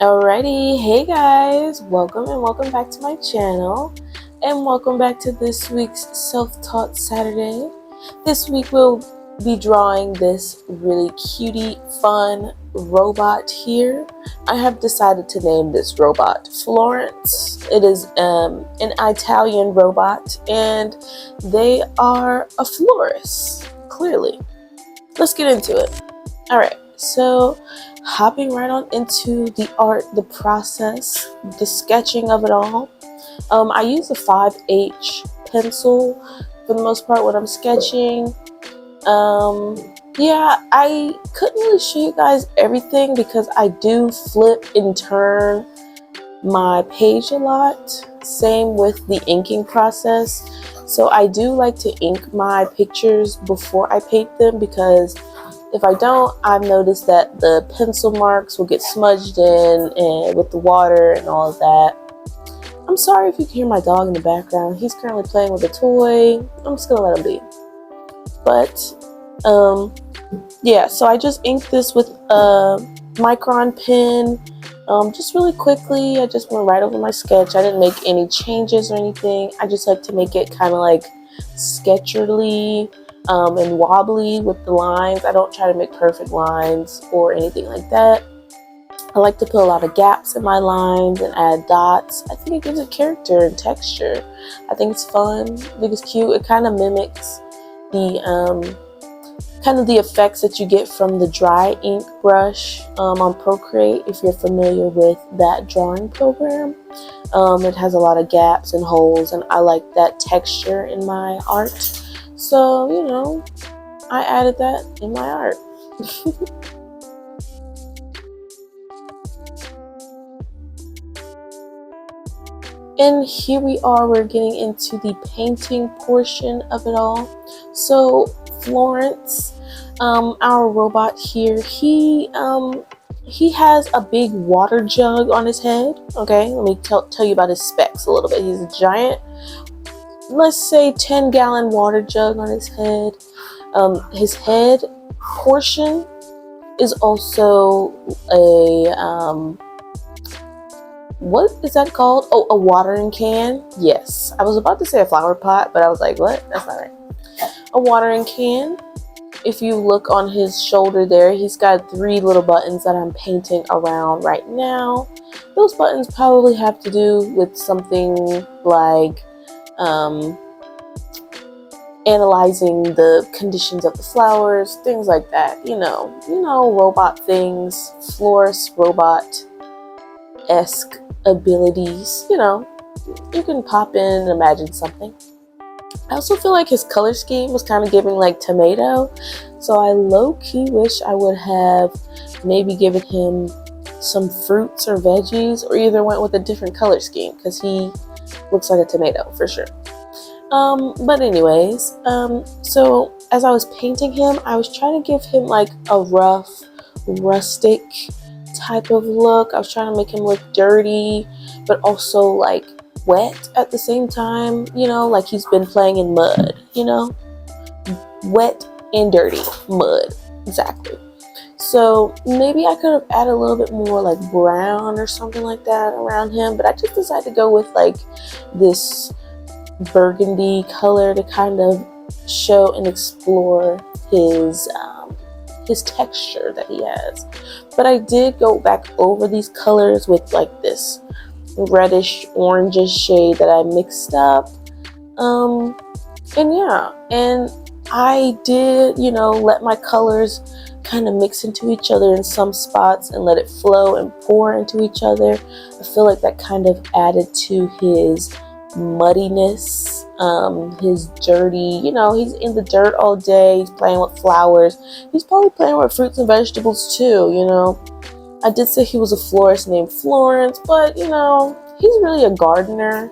Alrighty, hey guys, welcome and welcome back to my channel, and welcome back to this week's Self-Taught Saturday. This week we'll be drawing this really cutie, fun robot here. I have decided to name this robot Florence. It is an Italian robot, and they are a florist, clearly. Let's get into it. Alright, so hopping right on into the art, the process, the sketching of it all. I use a 5H pencil for the most part when I'm sketching. Yeah, I couldn't really show you guys everything because I do flip and turn my page a lot. Same with the inking process. So I do like to ink my pictures before I paint them, because if I don't, I've noticed that the pencil marks will get smudged in and with the water and all of that. I'm sorry if you can hear my dog in the background. He's currently playing with a toy. I'm just gonna let him be. But yeah, so I just inked this with a micron pen. Just really quickly, I just went right over my sketch. I didn't make any changes or anything. I just like to make it kind of like sketcherly and wobbly with the lines. I don't try to make perfect lines or anything like that. I like to put a lot of gaps in my lines and add dots. I think it gives it character and texture. I think it's fun. I think it's cute. It kind of mimics the effects that you get from the dry ink brush on Procreate, if you're familiar with that drawing program. It has a lot of gaps and holes, and I like that texture in my art. So, you know, I added that in my art. And here we are, we're getting into the painting portion of it all. So Florence, our robot here, he has a big water jug on his head. Okay, let me tell you about his specs a little bit. He's a giant, let's say 10-gallon water jug on his head. His head portion is also a what is that called? Oh, a watering can. Yes, I was about to say a flower pot, but I was like, what? That's not right. A watering can. If you look on his shoulder there, he's got 3 little buttons that I'm painting around right now. Those buttons probably have to do with something like analyzing the conditions of the flowers, things like that. You know, robot things, florist robot-esque abilities. You know, you can pop in and imagine something. I also feel like his color scheme was kind of giving like tomato, so I low-key wish I would have maybe given him some fruits or veggies, or either went with a different color scheme, because he looks like a tomato for sure. But anyways, so as I was painting him, I was trying to give him like a rough, rustic type of look. I was trying to make him look dirty, but also like wet at the same time, you know, like he's been playing in mud, you know, wet and dirty mud, exactly. So maybe I could have added a little bit more like brown or something like that around him, but I just decided to go with like this burgundy color to kind of show and explore his texture that he has. But I did go back over these colors with like this reddish orangish shade that I mixed up, and yeah, and I did, you know, let my colors kind of mix into each other in some spots and let it flow and pour into each other. I feel like that kind of added to his muddiness, his dirty, you know, he's in the dirt all day, he's playing with flowers, he's probably playing with fruits and vegetables too, you know. I did say he was a florist named Florence, but you know, he's really a gardener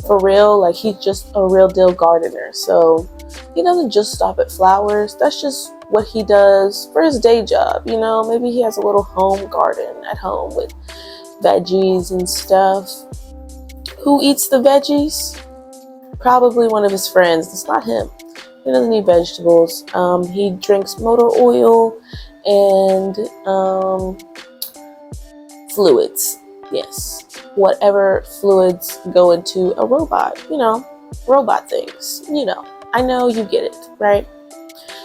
for real. Like, he's just a real deal gardener, so he doesn't just stop at flowers. That's just what he does for his day job, you know. Maybe he has a little home garden at home with veggies and stuff. Who eats the veggies? Probably one of his friends. It's not him. He doesn't eat vegetables. He drinks motor oil and fluids. Yes, whatever fluids go into a robot, robot things, I know you get it, right?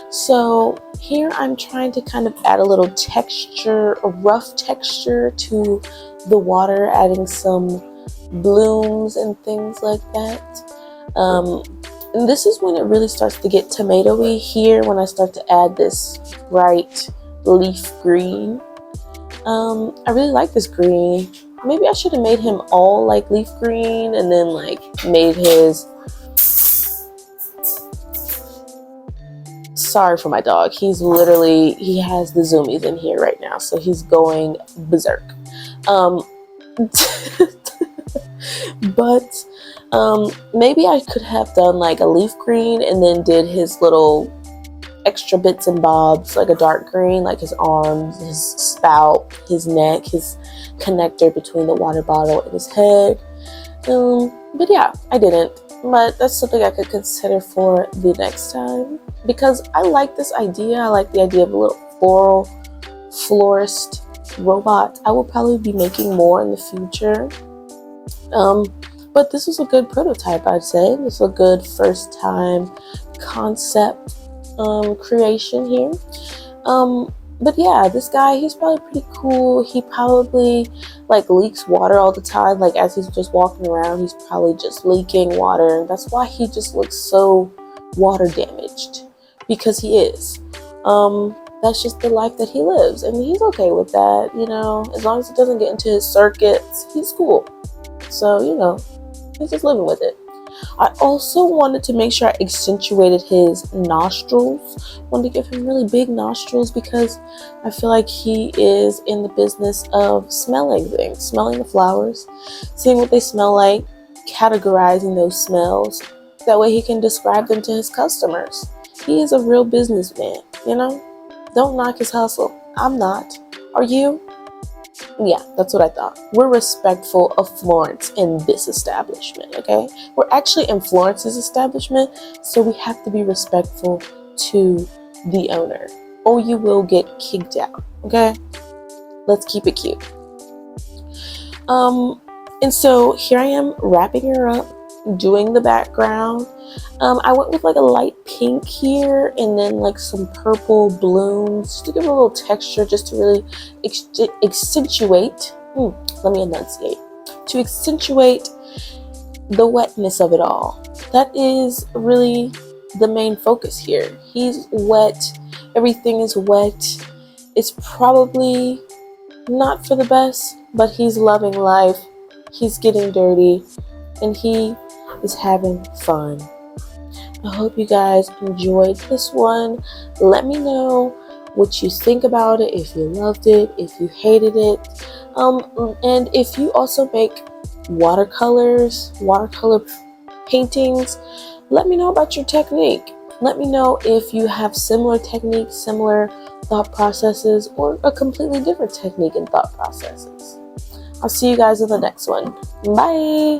So here I'm trying to kind of add a little texture, a rough texture to the water, adding some blooms and things like that. And this is when it really starts to get tomatoey here, when I start to add this bright leaf green. I really like this green. Maybe I should have made him all like leaf green and then like made his... Sorry for my dog. He has the zoomies in here right now, so he's going berserk. But maybe I could have done like a leaf green and then did his little extra bits and bobs, like a dark green, like his arms, his spout, his neck, his connector between the water bottle and his head. But yeah, I didn't. But that's something I could consider for the next time, because I like this idea. I like the idea of a little florist robot. I will probably be making more in the future. But this was a good prototype, I'd say. This is a good first time concept creation here. But yeah, this guy, he's probably pretty cool. He probably like leaks water all the time. Like as he's just walking around, he's probably just leaking water. And that's why he just looks so water damaged, because he is. That's just the life that he lives. And he's okay with that, as long as it doesn't get into his circuits, he's cool. So, he's just living with it. I also wanted to make sure I accentuated his nostrils. Wanted to give him really big nostrils because I feel like he is in the business of smelling things, smelling the flowers, seeing what they smell like, categorizing those smells. That way he can describe them to his customers. He is a real businessman, Don't knock his hustle. I'm not. Are you? Yeah, that's what I thought. We're respectful of Florence in this establishment, okay? We're actually in Florence's establishment, so we have to be respectful to the owner, or you will get kicked out, okay? Let's keep it cute. And so here I am wrapping her up, doing the background. I went with like a light pink here and then like some purple blooms just to give it a little texture, just to really accentuate, let me enunciate, to accentuate the wetness of it all. That is really the main focus here. He's wet, everything is wet. It's probably not for the best, but he's loving life, he's getting dirty, and he is having fun. I hope you guys enjoyed this one. Let me know what you think about it, if you loved it, if you hated it, and if you also make watercolor paintings, let me know about your technique. Let me know if you have similar techniques, similar thought processes, or a completely different technique and thought processes. I'll see you guys in the next one. Bye!